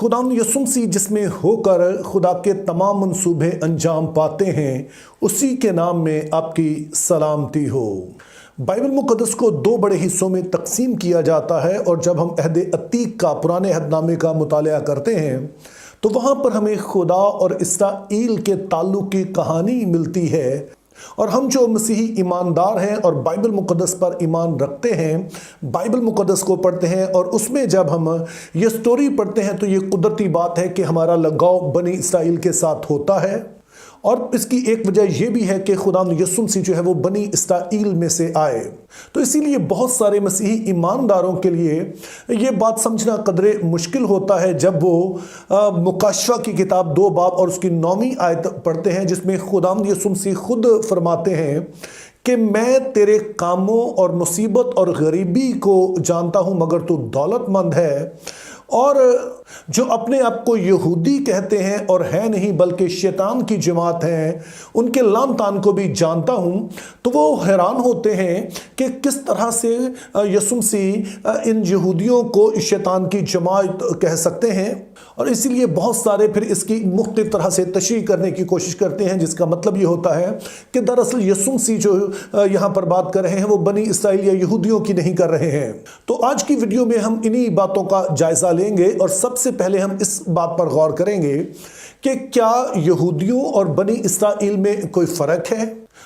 खुदावंद यीशु मसीह जिसमें होकर खुदा के तमाम मंसूबे अंजाम पाते हैं, उसी के नाम में आपकी सलामती हो। बाइबल मुकद्दस को दो बड़े हिस्सों में तकसीम किया जाता है और जब हम अहद अतीक का पुराने अहदनामे का मुतालिया करते हैं तो वहाँ पर हमें खुदा और इसराइल के ताल्लुक की कहानी मिलती है। और हम जो मसीही ईमानदार हैं और बाइबल मुकद्दस पर ईमान रखते हैं, बाइबल मुकद्दस को पढ़ते हैं और उसमें जब हम ये स्टोरी पढ़ते हैं तो ये कुदरती बात है कि हमारा लगाव बनी इसराइल के साथ होता है। और इसकी एक वजह यह भी है कि खुदावंद यीशु मसीह जो है वो बनी इसराइल में से आए। तो इसीलिए बहुत सारे मसीही ईमानदारों के लिए ये बात समझना कदरे मुश्किल होता है जब वो मुकाशवा की किताब 2 बाब और उसकी 9वीं आयत पढ़ते हैं, जिसमें खुदावंद यीशु मसीह खुद फरमाते हैं कि मैं तेरे कामों और मुसीबत और गरीबी को जानता हूं, मगर तू दौलतमंद है। और जो अपने आप को यहूदी कहते हैं और है नहीं बल्कि शैतान की जमात हैं, उनके लान तान को भी जानता हूं। तो वो हैरान होते हैं कि किस तरह से यीशु मसीह इन यहूदियों को शैतान की जमात कह सकते हैं। और इसीलिए बहुत सारे फिर इसकी मुख्तलिफ तरह से तशरीह करने की कोशिश करते हैं, जिसका मतलब ये होता है कि दरअसल यीशु मसीह जो यहाँ पर बात कर रहे हैं वो बनी इसराइल या यहूदियों की नहीं कर रहे हैं। तो आज की वीडियो में हम इन्हीं बातों का जायजा लेंगे और सबसे पहले हम इस बात पर गौर करेंगे कि क्या यहूदियों और बनी इसराइल में कोई फर्क है।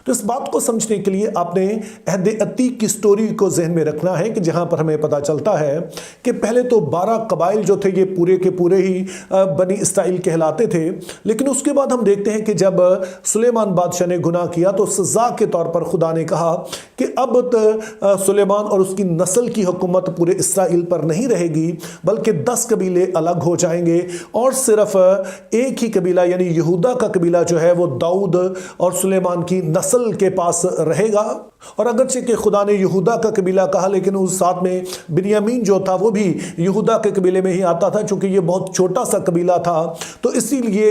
तो इस बात को समझने के लिए आपने अहद अतीक की स्टोरी को जहन में रखना है कि जहां पर हमें पता चलता है कि पहले तो 12 कबाइल जो थे ये पूरे के पूरे ही बनी इसराइल कहलाते थे। लेकिन उसके बाद हम देखते हैं कि जब सुलेमान बादशाह ने गुनाह किया तो सजा के तौर पर खुदा ने कहा कि अब सुलेमान और उसकी नस्ल की हुकूमत पूरे इसराइल पर नहीं रहेगी, बल्कि 10 कबीले अलग हो जाएंगे और सिर्फ एक ही कबीला यानी यहूदा का कबीला जो है वो दाऊद और सुलेमान की नस्ल के पास रहेगा। और अगरचे कि खुदा ने यहूदा का कबीला कहा, लेकिन उस साथ में बिन्यामीन जो था वो भी यहूदा के कबीले में ही आता था, क्योंकि ये बहुत छोटा सा कबीला था। तो इसीलिए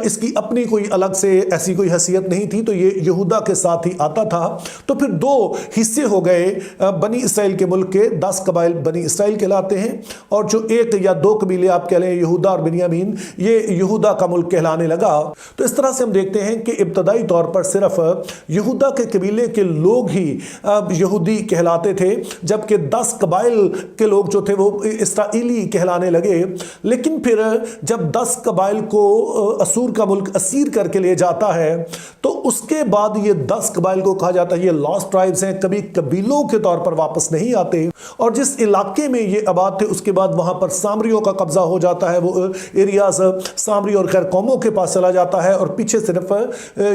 इसकी अपनी कोई अलग से ऐसी कोई हैसियत नहीं थी, तो ये यहूदा के साथ ही आता था। तो फिर 2 हिस्से हो गए बनी इसराइल के मुल्क के। 10 कबाइल बनी इसराइल कहलाते हैं और जो 1 या 2 कबीले आप कह लें यहूदा और बिन्यामीन, ये यहूदा का मुल्क कहलाने लगा। तो इस तरह से हम देखते हैं कि इब्तदाई तौर पर सिर्फ यहूदा के कबीले के लोग ही यहूदी कहलाते थे, जबकि 10 कबाइल के लोग जो थे वो इसराइली कहलाने लगे। लेकिन फिर जब 10 कबाइल को असूर का मुल्क असीर करके ले जाता है तो उसके बाद ये 10 कबाइल को कहा जाता है ये लॉस्ट ट्राइब्स हैं, कभी कबीलों के तौर पर वापस नहीं आते। और जिस इलाके में ये आबाद थे उसके बाद वहां पर सामरियों का कब्जा हो जाता है, वो एरियाज सामरी और खैर कौमों के पास चला जाता है और पीछे सिर्फ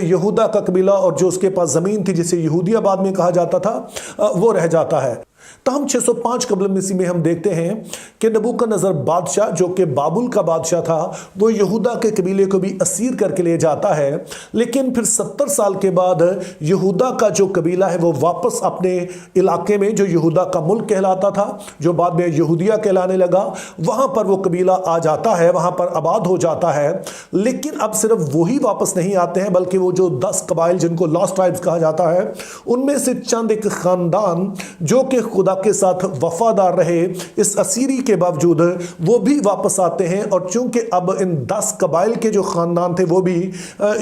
यहूदा का कबीला और जो उसके पास जमीन थी जिसे यहूदियाबाद में कहा जाता था वो रह जाता है। तहम 605 कबल मसीह में हम देखते हैं कि नबूकदनेस्सर बादशाह जो कि बाबुल का बादशाह था वो यहूदा के कबीले को भी असीर करके ले जाता है। लेकिन फिर 70 साल के बाद यहूदा का जो कबीला है वो वापस अपने इलाके में जो यहूदा का मुल्क कहलाता था, जो बाद में यहूदिया कहलाने लगा, वहां पर वो कबीला आ जाता है, वहां पर आबाद हो जाता है। लेकिन अब सिर्फ वही वापस नहीं आते हैं, बल्कि वो जो 10 कबाइल जिनको लॉस्ट ट्राइब्स कहा जाता है उनमें से चंद एक खानदान जो कि खुदा के साथ वफादार रहे इस असीरी के बावजूद वो भी वापस आते हैं। और चूंकि अब इन 10 कबाइल के जो खानदान थे वो भी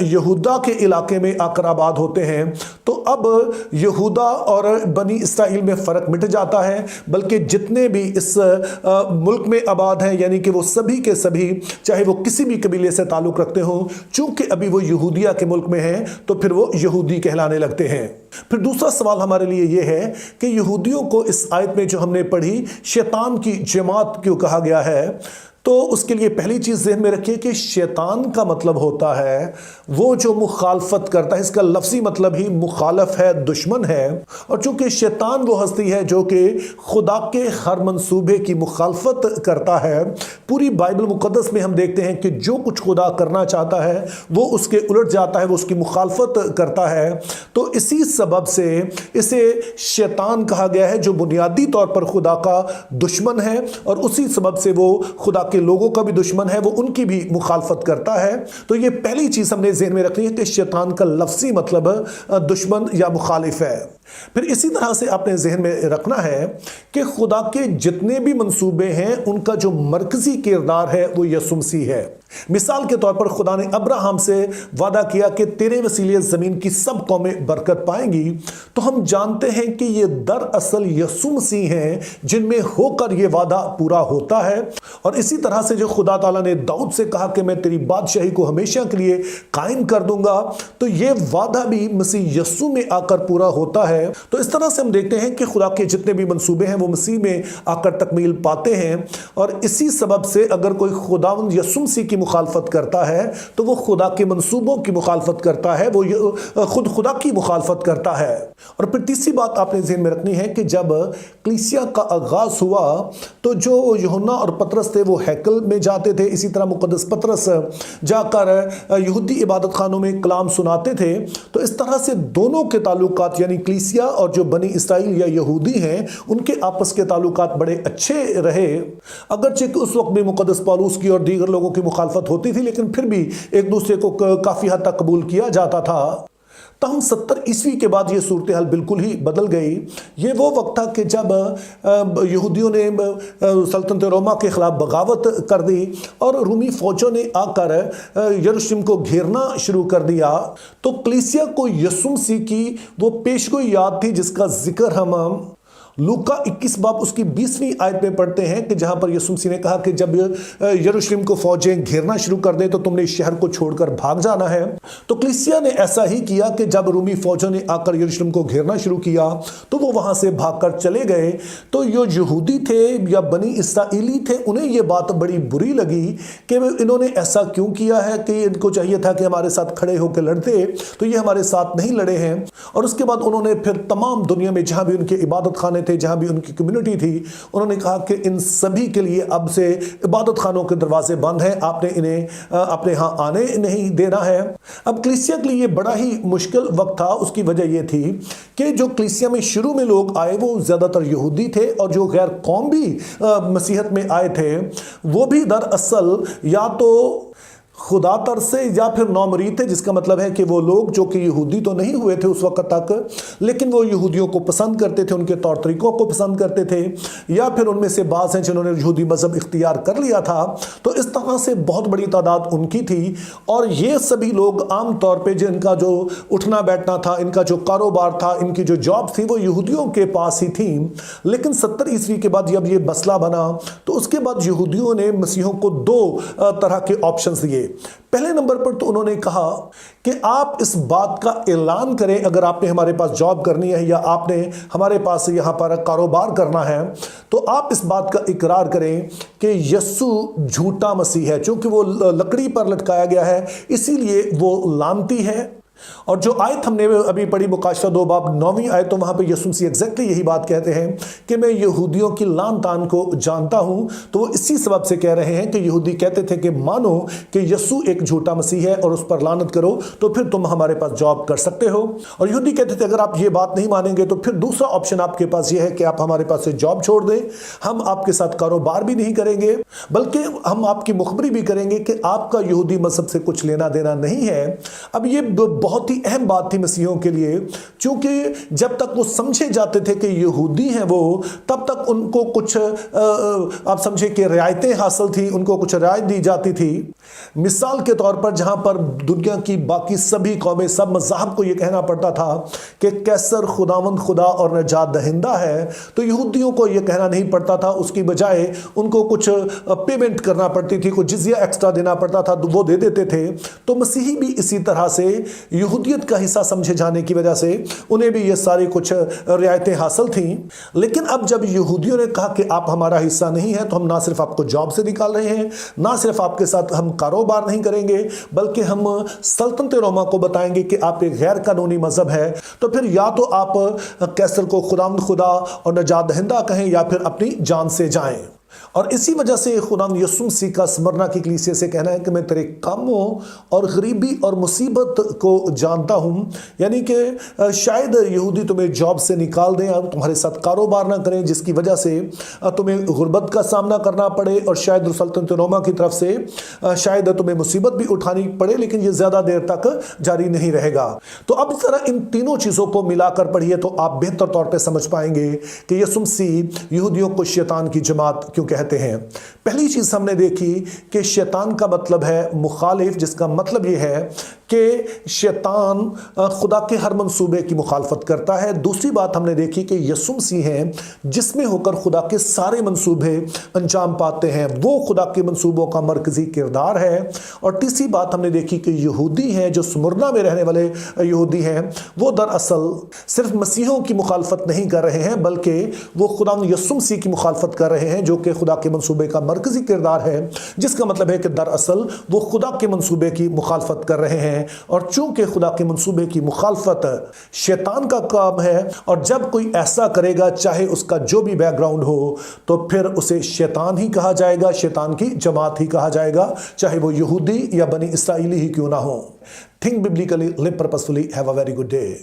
यहूदा के इलाके में आकर आबाद होते हैं, तो अब यहूदा और बनी इसराइल में फर्क मिट जाता है। बल्कि जितने भी इस मुल्क में आबाद हैं यानी कि वो सभी के सभी चाहे वो किसी भी कबीले से ताल्लुक रखते हो, चूंकि अभी वो यहूदिया के मुल्क में हैं तो फिर वो यहूदी कहलाने लगते हैं। फिर दूसरा सवाल हमारे लिए यह है कि यहूदियों को इस आयत में जो हमने पढ़ी शैतान की जमात क्यों कहा गया है। तो उसके लिए पहली चीज़ ज़हन में रखिए कि शैतान का मतलब होता है वो जो मुखालफत करता है। इसका लफ्ज़ी मतलब ही मुखालफ है, दुश्मन है। और चूंकि शैतान वो हस्ती है जो कि खुदा के हर मंसूबे की मुखालफत करता है। पूरी बाइबल मुकद्दस में हम देखते हैं कि जो कुछ खुदा करना चाहता है वो उसके उलट जाता है, वो उसकी मुखालफत करता है। तो इसी सबब से इसे शैतान कहा गया है जो बुनियादी तौर पर खुदा का दुश्मन है और उसी सबब से वो खुदा के लोगों का भी दुश्मन है, वो उनकी भी मुखालफत करता है। तो ये पहली चीज हमने ज़हन में रखनी है कि शैतान का लफ्ज़ी मतलब दुश्मन या मुखालिफ है। फिर इसी तरह से आपने जहन में रखना है कि खुदा के जितने भी मंसूबे हैं उनका जो मरकजी किरदार है वो यीशु मसीह है। मिसाल के तौर पर खुदा ने अब्राहम से वादा किया कि तेरे वसीले जमीन की सब कौमें बरकत पाएंगी, तो हम जानते हैं कि ये दरअसल यीशु मसीह हैं जिनमें होकर ये वादा पूरा होता है। और इसी तरह से जो खुदा ताला ने दाऊद से कहा कि मैं तेरी बादशाही को हमेशा के लिए कायम कर दूंगा, तो ये वादा भी मसीह यीशु में आकर पूरा होता है। तो इस तरह से हम देखते हैं कि खुदा के जितने भी मंसूबे हैं वो मसीह में आकर तकमील पाते हैं। और इसी सबब से अगर कोई खुदावंद यीशु मसीह की मुखालफत करता है तो वो खुदा के मंसूबों की मुखालफत करता है, वो खुद खुदा की मुखालफत करता है। और फिर तीसरी बात आपने ज़हन में रखनी है कि जब कलीसिया का आगाज हुआ तो जो यूहन्ना और पतरस थे वो हैकल में जाते थे, इसी तरह मुकद्दस पतरस जाकर यहूदी इबादत खानों में कलाम सुनाते थे। तो इस तरह से दोनों के ताल्लुकात यानी कलीसिया और जो बनी इसराइल या यहूदी हैं उनके आपस के ताल्लुकात बड़े अच्छे रहे। अगरचे उस वक्त भी मुकद्दस पौलुस की और दीगर लोगों की मुखालफत होती थी, लेकिन फिर भी एक दूसरे को काफी हद तक कबूल किया जाता था। तहम 70 ईस्वी के बाद ये सूरत हाल बिल्कुल ही बदल गई। ये वो वक्त था कि जब यहूदियों ने सल्तनत रोमा के खिलाफ बगावत कर दी और रूमी फौजों ने आकर यरूशलेम को घेरना शुरू कर दिया। तो कलीसिया को यीशु मसीह की वो पेशगोई याद थी जिसका जिक्र हम लूका 21 बाब उसकी 20वीं आयत में पढ़ते हैं कि जहां पर यीशु मसीह ने कहा कि जब यरूशलेम को फौजें घेरना शुरू कर दें तो तुमने इस शहर को छोड़कर भाग जाना है। तो कलीसिया ने ऐसा ही किया कि जब रूमी फौजों ने आकर यरूशलेम को घेरना शुरू किया तो वो वहां से भागकर चले गए। तो जो यहूदी थे या बनी इसराइली थे उन्हें यह बात बड़ी बुरी लगी कि इन्होंने ऐसा क्यों किया है, कि इनको चाहिए था कि हमारे साथ खड़े होकर लड़ते, तो ये हमारे साथ नहीं लड़े हैं। और उसके बाद उन्होंने फिर तमाम दुनिया में जहां भी उनके इबादत खाने थे, जहां भी उनकी कम्युनिटी थी, उन्होंने कहा कि इन सभी के लिए अब से इबादत खानों के दरवाजे बंद हैं, आपने इन्हें अपने यहां आने नहीं देना है। अब कलीसिया के लिए ये बड़ा ही मुश्किल वक्त था। उसकी वजह यह थी कि जो कलीसिया में शुरू में लोग आए वो ज्यादातर यहूदी थे और जो गैर कौम भी मसीहत में आए थे वो भी दरअसल या तो खुदातर से या फिर नौमरीद थे, जिसका मतलब है कि वो लोग जो कि यहूदी तो नहीं हुए थे उस वक्त तक, लेकिन वो यहूदियों को पसंद करते थे, उनके तौर तरीकों को पसंद करते थे, या फिर उनमें से बाज़ हैं जिन्होंने यहूदी मज़हब इख्तियार कर लिया था। तो इस तरह से बहुत बड़ी तादाद उनकी थी। और ये सभी लोग आम तौर पर जिनका जो उठना बैठना था, इनका जो कारोबार था, इनकी जो जॉब थी वो यहूदियों के पास ही थी। लेकिन 70 ईस्वी के बाद जब ये मसला बना तो उसके बाद यहूदियों ने मसीहों को दो तरह के ऑप्शंस दिए। पहले नंबर पर तो उन्होंने कहा कि आप इस बात का ऐलान करें, अगर आपने हमारे पास जॉब करनी है या आपने हमारे पास यहाँ पर कारोबार करना है, तो आप इस बात का इकरार करें कि यीशु झूठा मसीह है। चूंकि वो लकड़ी पर लटकाया गया है इसीलिए वो लानती है। और जो आयत हमने अभी पढ़ी मुकाशरा 2 बाब 9वीं आयत, तो वहां पे यीशु मसीह एग्जैक्टली यही बात कहते हैं कि मैं यहूदियों की लान तान को जानता हूं। तो वो इसी सबब से कह रहे हैं कि यहूदी कहते थे कि मानो कि यीशु एक झूठा मसीह है और उस पर लानत करो तो फिर तुम हमारे पास जॉब कर सकते हो। और यहूदी कहते थे अगर आप ये बात नहीं मानेंगे तो फिर दूसरा ऑप्शन आपके पास यह है कि आप हमारे पास से जॉब छोड़ दें, हम आपके साथ कारोबार भी नहीं करेंगे, बल्कि हम आपकी मुखबरी भी करेंगे कि आपका यहूदी मजहब से कुछ लेना देना नहीं है। अब ये बहुत ही अहम बात थी मसीहों के लिए, क्योंकि जब तक वो समझे जाते थे कि यहूदी हैं वो, तब तक उनको कुछ आप समझे कि रियायतें हासिल थी, उनको कुछ रियायत दी जाती थी। मिसाल के तौर पर जहां पर दुनिया की बाकी सभी कौमें, सब मज़ाहब को यह कहना पड़ता था कि कैसर खुदावंद खुदा और नजात दहिंदा है, तो यहूदियों को यह कहना नहीं पड़ता था। उसकी बजाय उनको कुछ पेमेंट करना पड़ती थी, कुछ जिजिया एक्स्ट्रा देना पड़ता था, वो दे देते थे। तो मसीही भी इसी तरह से यहूदियत का हिस्सा समझे जाने की वजह से उन्हें भी ये सारी कुछ रियायतें हासिल थीं। लेकिन अब जब यहूदियों ने कहा कि आप हमारा हिस्सा नहीं है, तो हम ना सिर्फ आपको जॉब से निकाल रहे हैं, ना सिर्फ आपके साथ हम कारोबार नहीं करेंगे, बल्कि हम सल्तनत रोमा को बताएंगे कि आप एक गैर कानूनी मजहब है। तो फिर या तो आप कैसर को खुदावंद खुदा और नजात दहिंदा कहें या फिर अपनी जान से जाएं। और इसी वजह से खुदा यीशु मसीह का स्मरणा की कलीसिया से कहना है कि मैं तेरे कामों और गरीबी और मुसीबत को जानता हूं। यानी कि शायद यहूदी तुम्हें जॉब से निकाल दें और तुम्हारे साथ कारोबार ना करें, जिसकी वजह से तुम्हें गुर्बत का सामना करना पड़े, और शायद सल्तनत रोमा की तरफ से शायद तुम्हें मुसीबत भी उठानी पड़े, लेकिन ये ज्यादा देर तक जारी नहीं रहेगा। तो अब इस तरह इन तीनों चीजों को मिलाकर पढ़िए तो आप बेहतर तौर पर समझ पाएंगे कि यीशु मसीह यहूदियों को शैतान की जमात क्यों कहते हैं। पहली चीज हमने देखी कि शैतान का मतलब है मुखालिफ, जिसका मतलब यह है कि शैतान खुदा के हर मंसूबे की मुखालफत करता है। दूसरी बात हमने देखी कि यीशु मसीह हैं जिसमें होकर खुदा के सारे मंसूबे अंजाम पाते हैं, वो खुदा के मंसूबों का मरकजी किरदार है। और तीसरी बात हमने देखी कि यहूदी हैं, जो स्मुरना में रहने वाले यहूदी हैं, वो दरअसल सिर्फ मसीहों की मुखालफत नहीं कर रहे हैं, बल्कि वो खुदा यीशु मसीह की मुखालफत कर रहे हैं, जो कि खुदा के मंसूबे का मरकजी किरदार है। जिसका मतलब है कि दरअसल वो खुदा के मंसूबे की मुखालफत कर रहे हैं। और चूंकि खुदा के मंसूबे की मुखालफत शैतान का काम है, और जब कोई ऐसा करेगा, चाहे उसका जो भी बैकग्राउंड हो, तो फिर उसे शैतान ही कहा जाएगा, शैतान की जमात ही कहा जाएगा, चाहे वो यहूदी या बनी इसराइली ही क्यों ना हो। Think biblically, live purposefully, have a very good day.